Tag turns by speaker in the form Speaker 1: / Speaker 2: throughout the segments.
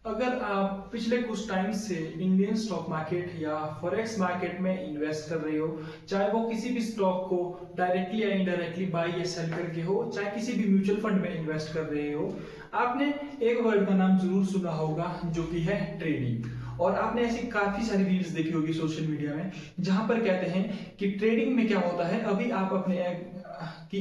Speaker 1: अगर आप पिछले कुछ टाइम से इंडियन स्टॉक मार्केट या फॉरेक्स मार्केट में इन्वेस्ट कर रहे हो, चाहे वो किसी भी स्टॉक को डायरेक्टली या इनडायरेक्टली बाय या सेल करके हो, चाहे किसी भी म्यूचुअल फंड में इन्वेस्ट कर रहे हो, आपने एक वर्ड का नाम जरूर सुना होगा जो कि है ट्रेडिंग। और आपने ऐसी काफी सारी रील्स देखी होगी सोशल मीडिया में जहां पर कहते हैं कि ट्रेडिंग में क्या होता है,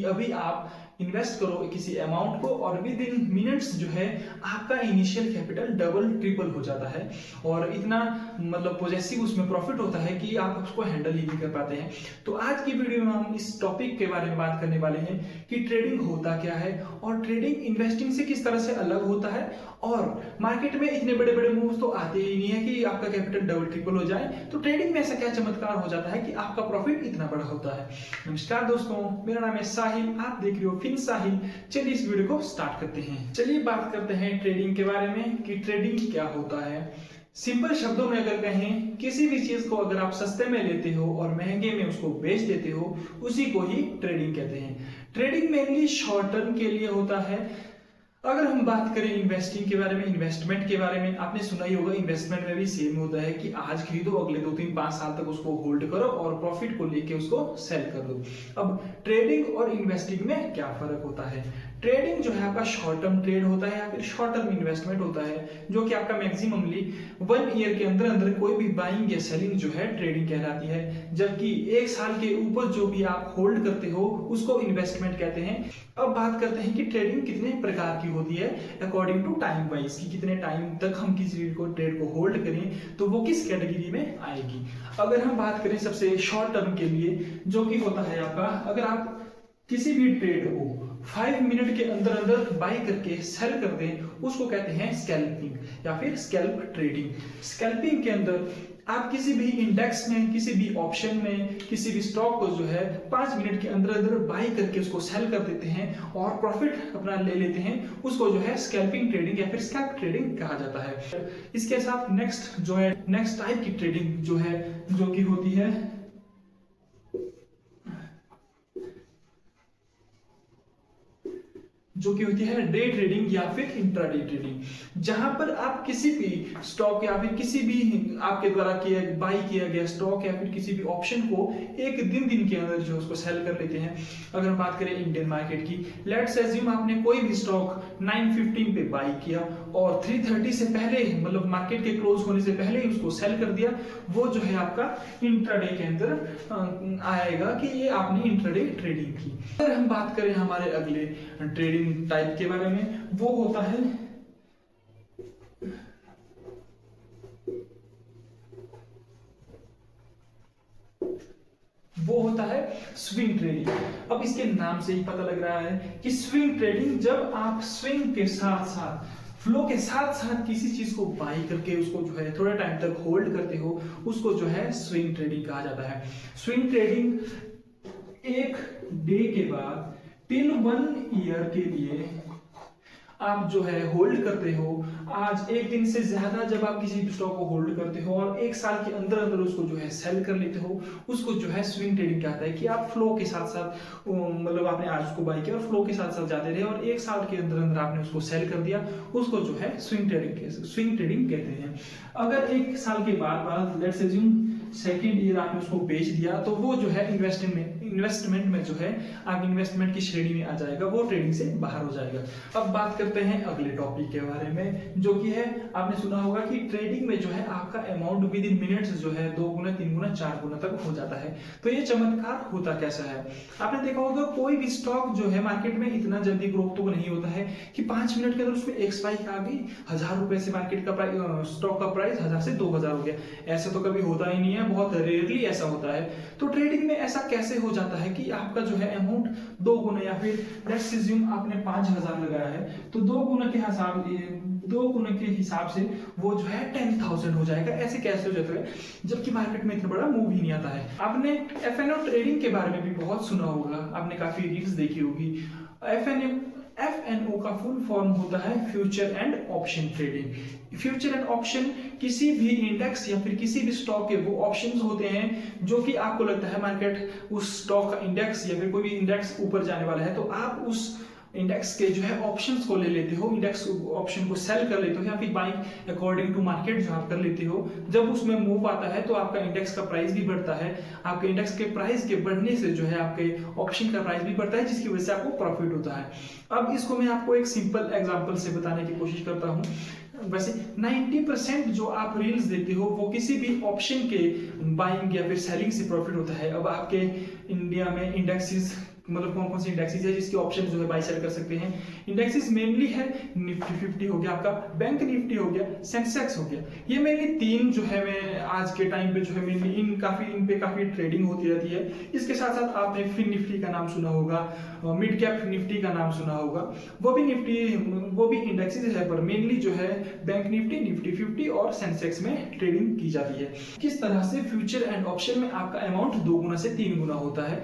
Speaker 1: अभी आप इन्वेस्ट करो किसी अमाउंट को और विद इन मिनट्स जो है आपका इनिशियल कैपिटल डबल ट्रिपल हो जाता है और इतना मतलब पॉजिटिव उसमें प्रॉफिट होता है कि आप उसको हैंडल ही नहीं कर पाते हैं। तो आज की वीडियो में हम इस टॉपिक के बारे में बात करने वाले हैं कि ट्रेडिंग होता क्या है और ट्रेडिंग इन्वेस्टिंग से किस तरह से अलग होता है। और मार्केट में इतने बड़े बड़े मूव्स तो आते ही नहीं है कि आपका कैपिटल डबल ट्रिपल हो जाए, तो ट्रेडिंग में ऐसा क्या चमत्कार हो जाता है कि आपका प्रॉफिट इतना बड़ा होता है। नमस्कार दोस्तों, मेरा नाम है साहिल, आप देख रहे हो फिन साहिल। चलिए इस वीडियो को स्टार्ट करते हैं। चलिए बात करते हैं ट्रेडिंग के बारे में कि ट्रेडिंग क्या होता है। सिंपल शब्दों में अगर कहें, किसी भी चीज को अगर आप सस्ते में लेते हो और महंगे में उसको बेच देते हो, उसी को ही ट्रेडिंग कहते हैं। ट्रेडिंग मेनली शॉर्ट टर्म के लिए होता है। अगर हम बात करें इन्वेस्टिंग के बारे में, इन्वेस्टमेंट के बारे में, आपने सुना ही होगा इन्वेस्टमेंट में भी सेम होता है कि आज खरीदो, अगले 2-3-5 साल तक उसको होल्ड करो और प्रॉफिट को लेके उसको सेल कर दो। अब ट्रेडिंग और इन्वेस्टिंग में क्या फर्क होता है? ट्रेडिंग जो है आपका शॉर्ट टर्म ट्रेड होता है या फिर शॉर्ट टर्म इन्वेस्टमेंट होता है, जो कि आपका मैक्सिममली 1 ईयर के अंदर अंदर कोई भी बाइंग या सेलिंग जो है ट्रेडिंग कहलाती है, जबकि 1 साल के ऊपर जो भी आप होल्ड करते हो उसको इन्वेस्टमेंट कहते हैं। अब बात करते हैं कि ट्रेडिंग कितने प्रकार की होती है अकॉर्डिंग टू टाइम वाइज, कि कितने टाइम तक हम किसी ट्रेड को होल्ड करें तो वो किस कैटेगरी में आएगी। अगर हम बात करें सबसे शॉर्ट टर्म के लिए, जो कि होता है आपका, अगर आप किसी भी ट्रेड को 5 मिनट के अंदर अंदर बाई करके सेल कर दें, उसको कहते हैं स्कैल्पिंग या फिर स्कैल्प ट्रेडिंग। स्कैल्पिंग के अंदर आप किसी भी इंडेक्स में, किसी भी ऑप्शन में, किसी भी स्टॉक को जो है 5 मिनट के अंदर अंदर बाई करके उसको सेल कर देते हैं और प्रॉफिट अपना ले लेते हैं, उसको जो है स्कैल्पिंग ट्रेडिंग या फिर स्कैल्प ट्रेडिंग कहा जाता है। इसके साथ नेक्स्ट टाइप की ट्रेडिंग जो है, जो कि होती है डे ट्रेडिंग या फिर इंट्राडे ट्रेडिंग, जहां पर आप किसी भी स्टॉक या फिर किसी भी आपके द्वारा बाई किया गया स्टॉक या फिर किसी भी ऑप्शन को एक दिन के अंदर जो उसको सेल कर लेते हैं। अगर हम बात करें इंडियन मार्केट की, लेट्स अज्यूम आपने कोई भी स्टॉक 9:15 पे बाई किया और 3:30 से पहले, मतलब मार्केट के क्लोज होने से पहले ही उसको सेल कर दिया, वो जो है आपका इंट्राडे के अंदर आएगा कि ये आपने इंट्राडे ट्रेडिंग की। अगर हम बात करें हमारे अगले ट्रेडिंग टाइप के बारे में, वो होता है स्विंग ट्रेडिंग। अब इसके नाम से ही पता लग रहा है कि स्विंग ट्रेडिंग, जब आप स्विंग के साथ साथ, फ्लो के साथ साथ किसी चीज को बाई करके उसको जो है थोड़ा टाइम तक होल्ड करते हो, उसको जो है स्विंग ट्रेडिंग कहा जाता है। स्विंग ट्रेडिंग एक डे के बाद टिल 1 ईयर के लिए आप जो है होल्ड करते हो। आज एक दिन से ज्यादा जब आप किसी स्टॉक को होल्ड करते हो और 1 साल के अंदर अंदर उसको जो है सेल कर लेते हो, उसको जो है स्विंग ट्रेडिंग कहता है। कि आप फ्लो के साथ साथ, मतलब आपने आज उसको बाई किया और फ्लो के साथ साथ जाते रहे और 1 साल के अंदर अंदर आपने उसको सेल कर दिया, उसको जो है स्विंग ट्रेडिंग कहते हैं। अगर 1 साल के बाद लेट्स अज्यूम सेकेंड ईयर आपने उसको बेच दिया, तो वो जो है इन्वेस्टमेंट में जो है आप इन्वेस्टमेंट की श्रेणी में आ जाएगा, वो ट्रेडिंग से बाहर हो जाएगा। अब बात करते हैं अगले टॉपिक के बारे में, जो कि है, आपने सुना होगा कि ट्रेडिंग में जो है आपका अमाउंट विद इन मिनट्स जो है 2 गुना 3 गुना 4 गुना तक हो जाता है। तो ये चमत्कार होता कैसा है? आपने देखा होगा कोई भी स्टॉक जो है मार्केट में इतना जल्दी ग्रोथ तो नहीं होता है कि 5 मिनट के अंदर उसमें एक स्पाइक आ गई, 1000 रुपए से मार्केट का प्राइस, स्टॉक का प्राइस 1000 से 2000 हो गया। ऐसा तो कभी होता ही नहीं है, बहुत रेयरली ऐसा होता है। तो ट्रेडिंग में ऐसा कैसे हो जाता है कि आपका जो है अमाउंट 2 गुना, या फिर लेट्स अज्यूम आपने 5000 लगाया है, तो 2 गुना के हिसाब से वो जो है 10,000 हो जाएगा। ऐसे कैसे हो जाता है जबकि मार्केट में इतना बड़ा मूव ही नहीं आता है? आपने एफएनओ ट्रेडिंग के बारे में भी बहुत सुना होगा, आपने काफी रील्स देखी होगी। एफएनओ का फुल फॉर्म होता है future and option trading. Future and option किसी भी इंडेक्स या फिर किसी भी स्टॉक के वो ऑप्शंस होते हैं जो कि आपको लगता है मार्केट उस स्टॉक का इंडेक्स या फिर कोई भी इंडेक्स ऊपर जाने वाला है, तो आप उस इंडेक्स के जो है ऑप्शंस को ले लेते हो, इंडेक्स ऑप्शन को सेल कर लेते हो या फिर बाइंग अकॉर्डिंग टू मार्केट जो आप कर लेते हो, जब उसमें मूव आता है तो आपका इंडेक्स का प्राइस भी बढ़ता है। आपके इंडेक्स के प्राइस के बढ़ने से जो है आपके ऑप्शन का प्राइस भी बढ़ता है, जिसकी वजह से आपको प्रॉफिट होता है। अब इसको मैं आपको एक सिंपल एग्जांपल से बताने की कोशिश करता हूँ। वैसे 90% जो आप रील्स देखते हो वो किसी भी ऑप्शन के बाइंग या फिर सेलिंग से प्रॉफिट होता है। अब आपके इंडिया में इंडेक्सेस मतलब कौन कौन से इंडेक्सेस है जिसके ऑप्शन जो है बाई सेल कर सकते हैं। इंडेक्सेस मेनली है निफ्टी 50 हो गया, आपका बैंक निफ्टी हो गया, सेंसेक्स हो गया। ये मेनली तीन जो है मैं आज के टाइम पे जो है मेनली इन पे काफी ट्रेडिंग होती रहती है। इसके साथ साथ आपने फिन निफ्टी का नाम सुना होगा, मिड कैप निफ्टी का नाम सुना होगा, वो भी इंडेक्सेस है, पर मेनली जो है बैंक निफ्टी, निफ्टी 50 और सेंसेक्स में ट्रेडिंग की जाती है। किस तरह से फ्यूचर एंड ऑप्शन में आपका अमाउंट 2 गुना से 3 गुना होता है,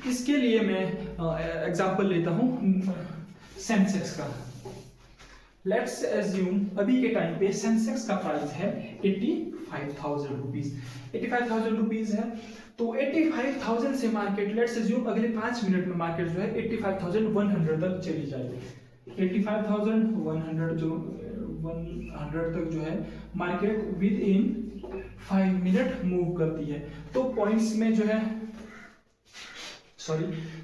Speaker 1: इसके लिए मैं एग्जांपल लेता हूं सेंसेक्स का। लेट्स एज्यूम अभी के टाइम पे सेंसेक्स का प्राइस है 85,000 रुपीज। 85,000 रुपीज है तो 85,000 से मार्केट लेट्स एज्यूम अगले 5 मिनट में मार्केट जो है 85,100 तक चली जाएगी। 85,100 जो 100 तक जो है market with in 5 minute move करती है। तो पॉइंट्स में जो है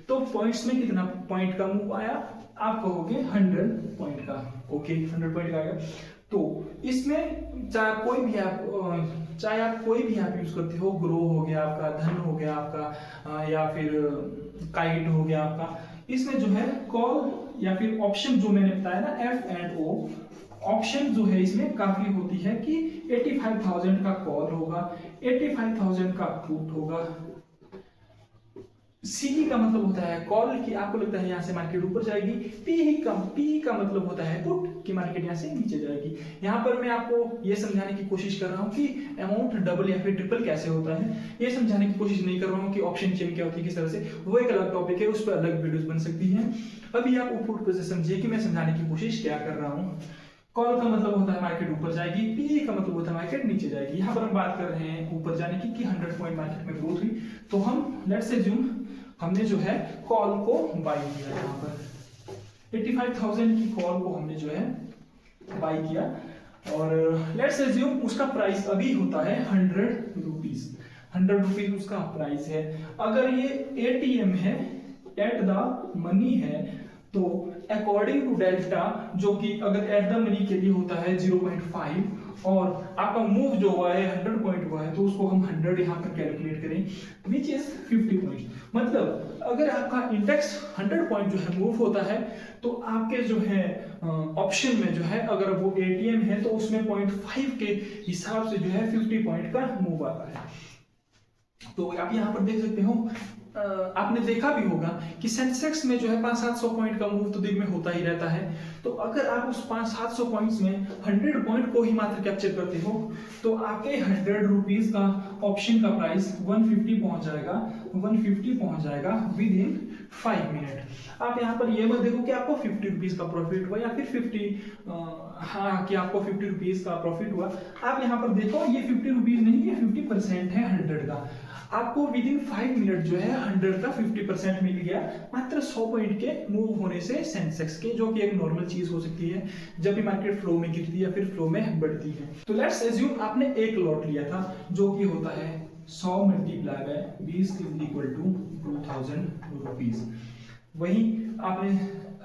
Speaker 1: तो पॉइंट्स में कितना पॉइंट का मूव आया, आप कहोगे 100 पॉइंट का। ओके 100 पॉइंट का आएगा। तो इसमें चाहे आप कोई भी ऐप यूज करते हो, ग्रो हो गया आपका, धन हो गया आपका, या फिर काइट हो गया आपका, इसमें जो है कॉल या फिर ऑप्शन जो मैंने बताया ना F&O ऑप्शन जो है इसमें काफी होती है कि 85,000 का कॉल होगा, 85,000 का पुट होगा। सी का मतलब होता है कॉल की, आपको लगता है यहाँ से मार्केट ऊपर जाएगी। पी का मतलब होता है पुट की मार्केट यहाँ से नीचे जाएगी। यहाँ पर मैं आपको ये समझाने की कोशिश कर रहा हूँ कि अमाउंट डबल या फिर ट्रिपल कैसे होता है, ये समझाने की कोशिश नहीं कर रहा हूँ कि ऑप्शन चेन क्या होती है किस तरह से, वो एक अलग टॉपिक है, उस पर अलग वीडियोस बन सकती हैं। अभी आप ऊपर से समझिए कि मैं समझाने की कोशिश क्या कर रहा हूँ। कॉल का मतलब होता है मार्केट ऊपर जाएगी, पी का मतलब होता है मार्केट नीचे जाएगी। यहाँ पर हम बात कर रहे हैं ऊपर जाने की कि 100 पॉइंट मार्केट में ग्रोथ हुई, तो हम लेट्स एज्यूम हमने जो है कॉल को बाई किया। यहाँ पर 85,000 की कॉल को हमने जो है बाई किया और लेट्स एज्यूम उसका प्राइस अभी होता है 100 रुपीज। 100 रुपीज उसका प्राइस है। अगर ये एटीएम है, एट द मनी है, तो अकॉर्डिंग टू डेल्टा जो कि अगर एट द मनी के लिए होता है 0.5 और आपका मूव जो हुआ है 100 पॉइंट हुआ है, तो उसको हम 100 यहाँ पर कैलकुलेट करें विच इज 50 पॉइंट। मतलब अगर आपका इंडेक्स 100 पॉइंट जो है मूव होता है तो आपके जो है ऑप्शन में जो है अगर वो एटीएम है तो उसमें 0.5 के हिसाब से जो है 50 पॉइंट का मूव आता है। तो आप यहाँ पर देख सकते हो, आपने देखा भी होगा कि सेंसेक्स में जो है 500-700 पॉइंट का मूव तो दिन में होता ही रहता है। तो अगर आप उस 500-700 पॉइंट्स में 100 पॉइंट को ही मात्र कैप्चर करते हो तो आपके 100 रुपीज का ऑप्शन का प्राइस 150 पहुंच जाएगा विद इन 5 मिनट। आप यहाँ पर ये मत देखो कि आपको 50 रुपीज का प्रॉफिट हुआ या फिर 50 कि आपको 50 रुपीज का प्रॉफिट हुआ। आप यहाँ पर देखो ये 50 रुपीज नहीं, ये 50% है 100 का। आपको विद इन 5 मिनट जो है 100 का 50% मिल गया मात्र 100 पॉइंट के मूव होने से सेंसेक्स के, जो कि एक नॉर्मल चीज हो सकती है जब भी मार्केट फ्लो में गिरती है या फिर फ्लो में बढ़ती है। तो लेट्स एज्यूम आपने एक लॉट लिया था जो कि होता है 100 multiply by 20 is equal to 2000 rupees. वही आपने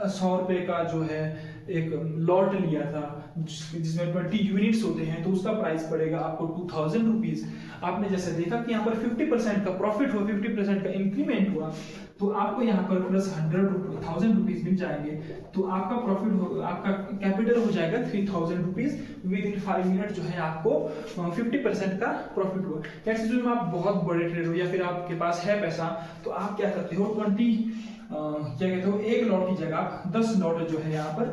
Speaker 1: 100 रुपए का जो है एक लॉट लिया था जिसमें 20 यूनिट्स होते हैं, तो उसका प्राइस पड़ेगा आपको 2000 रुपीज। आपने जैसे देखा कि यहाँ पर 50% का प्रॉफिट हुआ, 50% का इंक्रीमेंट हुआ, तो आपको यहाँ पर प्लस 1000 रुपीज मिल जाएंगे। तो आपका प्रॉफिट आपका कैपिटल हो जाएगा 3000 रुपीज। विद इन 5 मिनट जो है आपको 50% का प्रॉफिट हुआ। नेक्स्ट जो आप बहुत बड़े ट्रेडर हो या फिर आपके पास है पैसा, तो आप क्या करते हो क्या कहते हो, एक लॉट की जगह 10 लॉट जो है यहाँ पर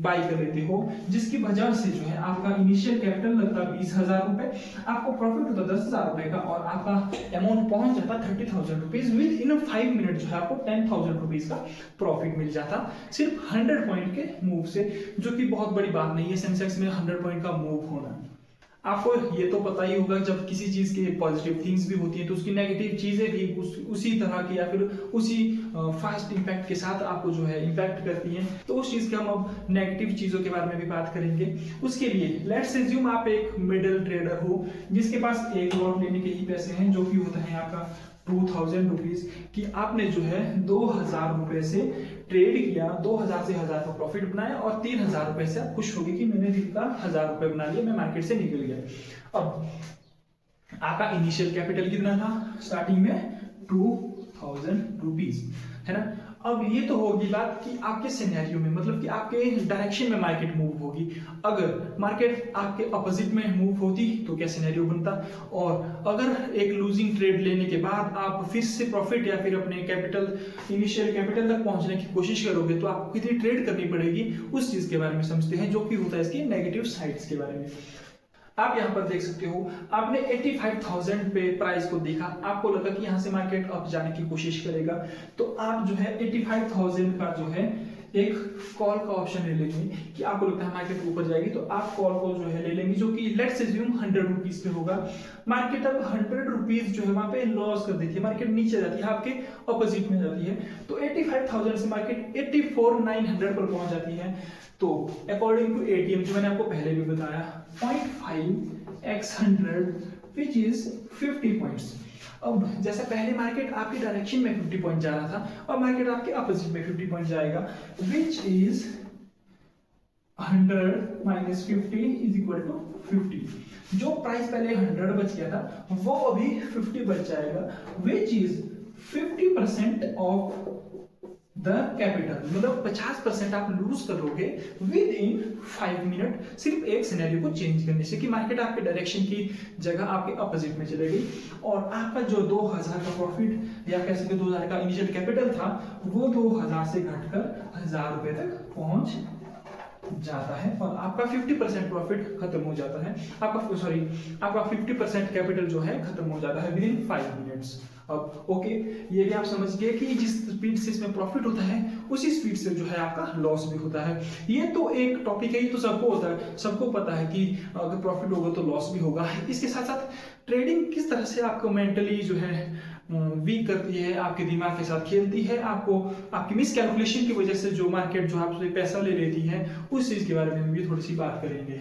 Speaker 1: बाई कर लेते हो, जिसकी वजह से जो है आपका इनिशियल कैपिटल लगता है 20,000 रुपए, आपको प्रॉफिट होता 10,000 रुपए का और आपका अमाउंट पहुंच जाता 30,000 रुपीज। विद इन 5 मिनट जो है आपको 10,000 रुपीज का प्रॉफिट मिल जाता सिर्फ 100 पॉइंट के मूव से, जो कि बहुत बड़ी बात नहीं है सेंसेक्स में 100 पॉइंट का मूव होना। आपको ये तो पता ही होगा, जब किसी चीज की पॉजिटिव थिंग्स भी होती हैं तो उसकी नेगेटिव चीजें भी उसी तरह की या फिर उसी फास्ट इम्पैक्ट के साथ आपको जो है इम्पैक्ट करती हैं। तो उस चीज के हम अब नेगेटिव चीजों के बारे में भी बात करेंगे। उसके लिए लेट्स एज्यूम आप एक मिडिल ट्रेडर हो जिसके पास एक लॉट लेने के ही पैसे हैं, जो कि होता है आपका 2000 रुपीज, कि आपने जो है 2000 रुपए से ट्रेड किया, 2000 से 1000 का प्रॉफिट बनाया और 3000 रुपए से आप खुश हो गए कि मैंने दिन का 1000 रुपए बना लिया, मैं मार्केट से निकल गया। अब आपका इनिशियल कैपिटल कितना था स्टार्टिंग में? 2000 रुपीज, है ना। अब ये तो होगी बात कि आपके सिनेरियो में, मतलब कि आपके डायरेक्शन में मार्केट मूव होगी। अगर मार्केट आपके अपोजिट में मूव होती तो क्या सिनेरियो बनता, और अगर एक लूजिंग ट्रेड लेने के बाद आप फिर से प्रॉफिट या फिर अपने कैपिटल, इनिशियल कैपिटल तक पहुंचने की कोशिश करोगे तो आपको कितनी ट्रेड करनी पड़ेगी, उस चीज के बारे में समझते हैं, जो कि होता है इसके नेगेटिव साइड्स के बारे में। आप यहाँ पर देख सकते हो, आपने 85,000 पे प्राइस को देखा, आपको लगा कि यहाँ से मार्केट अप जाने की कोशिश करेगा, तो आप जो है 85,000 का जो है एक कॉल का ऑप्शन ले लेंगे कि आपको लगता है मार्केट ऊपर जाएगी, तो आप कॉल को जो है ले लेंगे, जो कि लेट्स अज्यूम 100 रुपीज पे होगा। मार्केट अब 100 रुपीज जो है वहां पे लॉस कर देती है, मार्केट नीचे जाती है, आपके अपोजिट में जाती है, तो 85,000 से मार्केट 84,900 पर पहुंच जाती है। तो अकॉर्डिंग टू एटीएम, जो मैंने आपको पहले भी बताया, 0.5x 100 विच इज 50 पॉइंट्स। अब जैसे पहले मार्केट आपकी डायरेक्शन में 50 पॉइंट जा रहा था, और मार्केट आपके अपोजिट में 50 पॉइंट जाएगा, which is 100 minus 50 is equal to 50। जो प्राइस पहले 100 बच गया था वो अभी 50 बच जाएगा, which is 50% of the capital, मतलब 50% आप लूज करोगे विद इन 5 मिनट, सिर्फ एक सिनेरियो को चेंज करने से, कि मार्केट आपके डायरेक्शन की जगह आपके अपोजिट में चलेगी, और आपका जो 2000 का प्रॉफिट या कह सकते 2000 का इनिशियल कैपिटल था वो 2000 से घटकर 1000 रुपए तक पहुंच जाता है, और आपका 50% प्रॉफिट खत्म हो जाता है, आपका 50% कैपिटल जो है खत्म हो जाता है विद इन 5 मिनट्स। अब ओके, ये भी आप समझ गए कि जिस स्पीड से इसमें प्रॉफिट होता है उसी स्पीड से जो है आपका लॉस भी होता है। ये तो एक टॉपिक है, ये तो सबको होता है, सबको पता है कि अगर प्रॉफिट होगा तो लॉस भी होगा। इसके साथ साथ ट्रेडिंग किस तरह से आपको मेंटली जो है वीक करती है, आपके दिमाग के साथ खेलती है, आपको आपकी मिस कैलकुलेशन की वजह से जो मार्केट जो आपसे पैसा ले लेती है, उस चीज के बारे में भी थोड़ी सी बात करेंगे।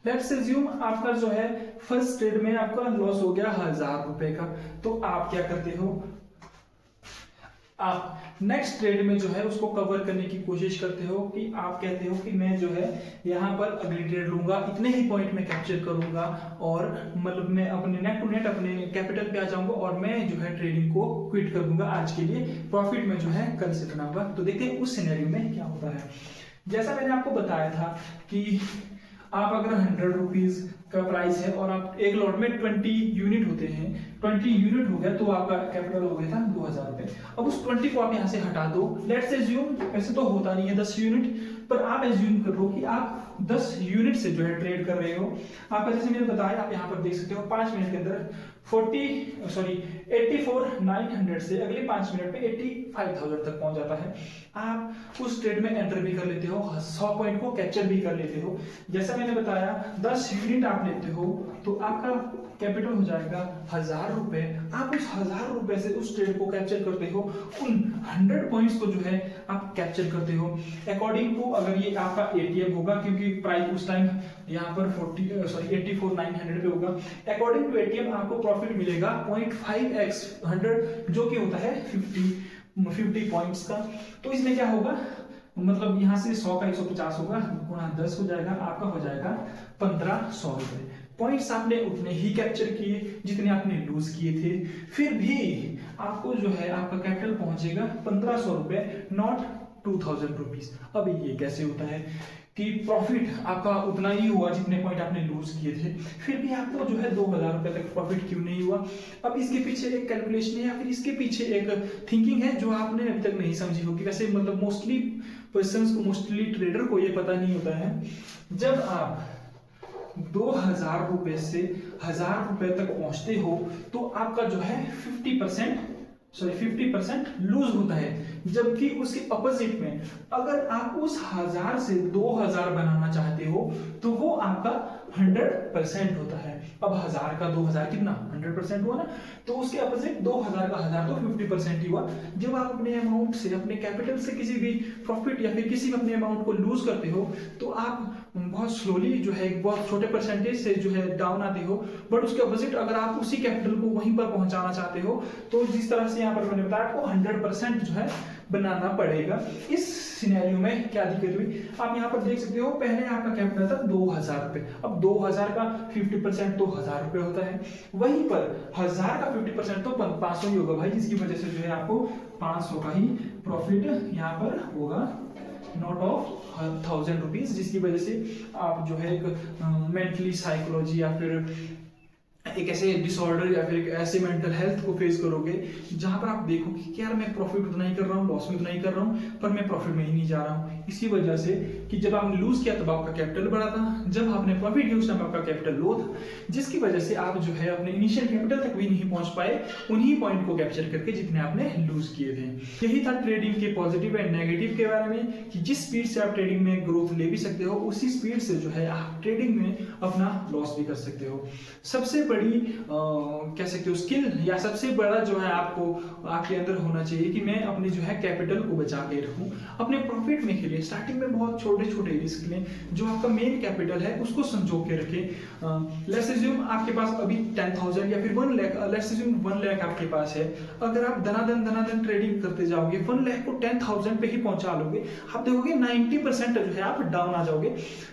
Speaker 1: लेट्स अज्यूम आपका जो है फर्स्ट ट्रेड में आपका लॉस हो गया 1000 रुपए का, तो आप क्या करते हो, आप नेक्स्ट ट्रेड में जो है उसको कवर करने की कोशिश करते हो, कि आप कहते हो कि मैं जो है यहाँ पर अगली ट्रेड लूंगा, इतने ही पॉइंट में कैप्चर करूंगा, और मतलब मैं अपने नेट टू नेट अपने कैपिटल पे आ जाऊंगा, और मैं जो है ट्रेडिंग को क्विट कर दूंगा आज के लिए, प्रॉफिट में जो है कल से बनाऊंगा। तो देखते हैं उस सिनेरियो में क्या होता है। जैसा मैंने आपको बताया था कि आप अगर 100 रुपीज का प्राइस है और आप एक लॉट में 20 यूनिट होते हैं, 20 यूनिट हो गया तो आपका कैपिटल हो गया था 2000 रुपए। अब उस 20 को आप यहाँ से हटा दो, लेट्स एज्यूम, वैसे तो होता नहीं है 10 यूनिट, पर आप एज्यूम कर लो कि आप 10 यूनिट से जो है ट्रेड कर रहे हो। आपका जैसे मैंने बताया, आप यहाँ पर देख सकते हो 5 मिनट के अंदर 84,900 से अगले 5 मिनट में 85,000 तक पहुंच जाता है। आप उस ट्रेड में एंटर भी कर लेते हो, 100 पॉइंट को कैप्चर भी कर लेते हो। जैसा मैंने बताया 10 यूनिट आप लेते हो तो आपका कैपिटल हो जाएगा 1000 रुपए। आप उस 1000 रुपए से उस ट्रेड को कैप्चर करते हो, उन 100 पॉइंट्स को जो है आप कैप्चर करते हो। अकॉर्डिंग टू, अगर ये आपका एटीएम होगा, क्योंकि प्राइस उस टाइम यहाँ पर 84,900 पे होगा, अकॉर्डिंग टू एटीएम आपको प्रॉफिट मिलेगा 0.5x 100, जो कि होता है 50 पॉइंट्स का। तो इसमें क्या होगा, मतलब यहाँ से 100 का 150 होगा, गुणा 10 हो जाएगा, आपका हो जाएगा 1500 रुपए। पॉइंट्स आपने उतने ही कैप्चर किए जितने आपने लूज किए थे, फिर भी आपको जो है आपका कैपिटल पहुंचेगा 1500 रुपए, नॉट 2000 रुपीज। अब ये कैसे होता है कि प्रॉफिट आपका उतना ही हुआ जितने पॉइंट आपने लूज किए थे, फिर भी आपको जो है 2000 रुपए तक प्रॉफिट क्यों नहीं हुआ? अब इसके पीछे एक कैलकुलेशन है या फिर इसके पीछे एक थिंकिंग है जो आपने अभी तक नहीं समझी होगी। वैसे मतलब मोस्टली पर्संस को, मोस्टली ट्रेडर को ये पता नहीं होता है, जब आप 2000 रुपए से 1000 रुपए तक पहुंचते हो तो आपका जो है 50% लूज होता है। जबकि उसके अपोजिट में अगर आप उस 1000 से 2000 बनाना चाहते हो तो वो आपका 100% होता है। अब 1000 का 2000 कितना 100% हुआ ना, तो उसके अपोजिट 2000 का 1000 तो 50% ही हुआ। जब आप अपने अमाउंट से, अपने कैपिटल से किसी भी प्रॉफिट या फिर किसी भी अपने अमाउंट को लूज करते हो तो आप बहुत स्लोली जो है बहुत छोटे परसेंटेज से जो है डाउन आते हो, बट उसके अपोजिट अगर आप उसी कैपिटल को वहीं पर पहुंचाना चाहते हो तो जिस तरह से यहाँ पर मैंने बताया आपको 100% जो है बनाना पड़ेगा। इस सिनेरियो में क्या दिक्कत हुई आप यहाँ पर देख सकते हो, पहले आपका कैपिटल था 2000 रुपए, अब 2000 का 50% तो 1000 रुपए होता है, वहीं पर 1000 का 50% तो 500 ही होगा भाई, जिसकी वजह से जो है आपको 500 का ही प्रॉफिट यहाँ पर होगा, नॉट ऑफ 1000 रुपीज, जिसकी वजह से आप जो है एक मेंटली साइकोलॉजी या फिर एक ऐसे डिसऑर्डर या फिर एक ऐसे मेंटल हेल्थ को फेस करोगे जहां पर आप देखोगे कि यार मैं प्रॉफिट उतना ही कर रहा हूँ, लॉस भी उतना ही कर रहा हूँ, पर मैं प्रॉफिट में ही नहीं जा रहा हूँ। इसी वजह से कि जब आपने लूज किया तब आपका कैपिटल बढ़ा था, जब आपने प्रॉफिट किया उस टाइम आपका कैपिटल लो था, जिसकी वजह से आप जो है अपने इनिशियल कैपिटल तक भी नहीं पहुंच पाए उन्हीं पॉइंट को कैप्चर करके जितने आपने लूज किए थे। यही था ट्रेडिंग के पॉजिटिव एंड नेगेटिव के बारे में कि जिस स्पीड से आप ट्रेडिंग में ग्रोथ ले भी सकते हो उसी स्पीड से जो है आप ट्रेडिंग में अपना लॉस भी कर सकते हो। सबसे बड़ी कह सकते हो स्किल या सबसे बड़ा जो है आपको आपके अंदर होना चाहिए कि मैं अपने जो है कैपिटल को बचा के रखूं, अपने प्रॉफिट में के लिए स्टार्टिंग में बहुत छोटे छोटे रिस्क लें, जो आपका मेन कैपिटल है उसको संजो के रखें। लेट्स अज्यूम आपके पास अभी 10,000 या फिर 1 लाख, लेट्स अज्यूम 1 लाख आपके पास है, अगर आप दनादन ट्रेडिंग करते जाओगे 1 लाख को 10,000 पे ही पहुंचा लोगे, आप देखोगे 90% जो है आप डाउन आ जाओगे।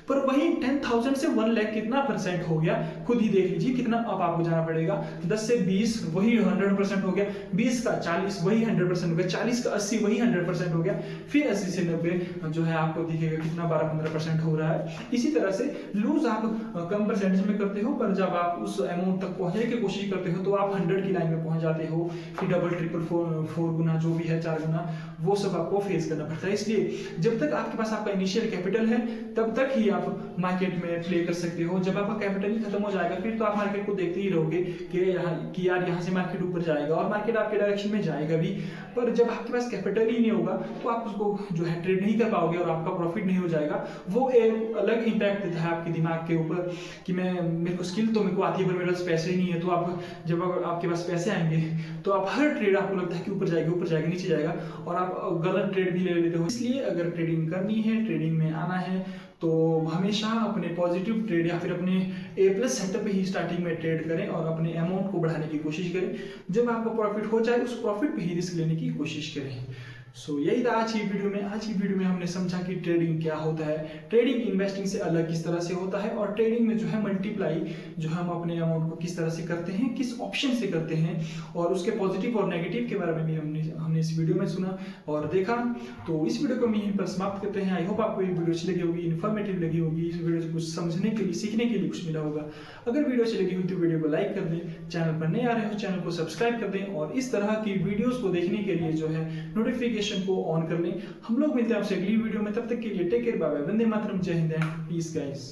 Speaker 1: पर वही 10,000 से 1 लाख कितना परसेंट हो गया खुद ही देख लीजिए, कितना अब आपको जाना पड़ेगा। 10 से 20 वही 100% हो गया, 20 का 40 वही 100% हो गया, 40 का 80 वही 100% हो गया, फिर 80 से 90 जो है आपको दिखेगा कितना 12-15% हो रहा है। इसी तरह से लूज आप कम परसेंटेज में करते हो, पर जब आप उस अमाउंट तक पहुंचने की कोशिश करते हो तो आप 100 की लाइन में पहुंच जाते हो, फिर डबल ट्रिपल 4 गुना जो भी है 4 गुना वो सब आपको फेस करना पड़ता है। इसलिए जब तक आपके पास आपका इनिशियल कैपिटल है तब तक ही आप मार्केट में प्ले कर सकते हो। जब आपका कैपिटल ही खत्म हो जाएगा फिर तो आप मार्केट को देखते ही रहोगे कि यार यहाँ से मार्केट ऊपर जाएगा और मार्केट आपके डायरेक्शन में जाएगा भी, पर जब आपके पास कैपिटल ही नहीं होगा तो आप उसको जो है ट्रेड नहीं कर पाओगे और आपका प्रॉफिट नहीं हो जाएगा। वो एक अलग इंपैक्ट देता है आपके दिमाग के ऊपर कि मेरे को स्किल तो मेरे को आती है पर मेरे पास पैसे ही नहीं है। तो आप जब आपके पास पैसे आएंगे तो आप हर ट्रेड आपको लगता है कि ऊपर जाएगा नीचे जाएगा और आप गलत ट्रेड भी ले लेते हो। इसलिए अगर ट्रेडिंग करनी है, ट्रेडिंग में आना है तो हमेशा अपने पॉजिटिव ट्रेड या फिर अपने A+ सेटअप पे ही स्टार्टिंग में ट्रेड करें और अपने अमाउंट को बढ़ाने की कोशिश करें। जब आपका प्रॉफिट हो जाए उस प्रॉफिट पे ही रिस्क लेने की कोशिश करें। सो यही था आज की वीडियो में। आज की वीडियो में हमने समझा कि ट्रेडिंग क्या होता है, ट्रेडिंग इन्वेस्टिंग से अलग किस तरह से होता है और ट्रेडिंग में जो है मल्टीप्लाई जो हम अपने अमाउंट को किस तरह से करते हैं, किस ऑप्शन से करते हैं और उसके पॉजिटिव और नेगेटिव के बारे में भी हमने इस वीडियो में सुना और देखा। तो इस वीडियो को हम यहीं पर समाप्त करते हैं। आई होप आपको ये वीडियो अच्छी लगी होगी, इन्फॉर्मेटिव लगी होगी, इस वीडियो से कुछ समझने के लिए, सीखने के लिए कुछ मिला होगा। अगर वीडियो अच्छी लगी हो तो वीडियो को लाइक कर दें, चैनल पर नए आ रहे हो चैनल को सब्सक्राइब कर दें और इस तरह की वीडियोस को देखने के लिए जो है नोटिफिकेशन को ऑन कर लें। हम लोग मिलते हैं आपसे अगली वीडियो में, तब तक के लिए take care, bye bye, Vande Mataram, जय हिंद एंड पीस गाइस।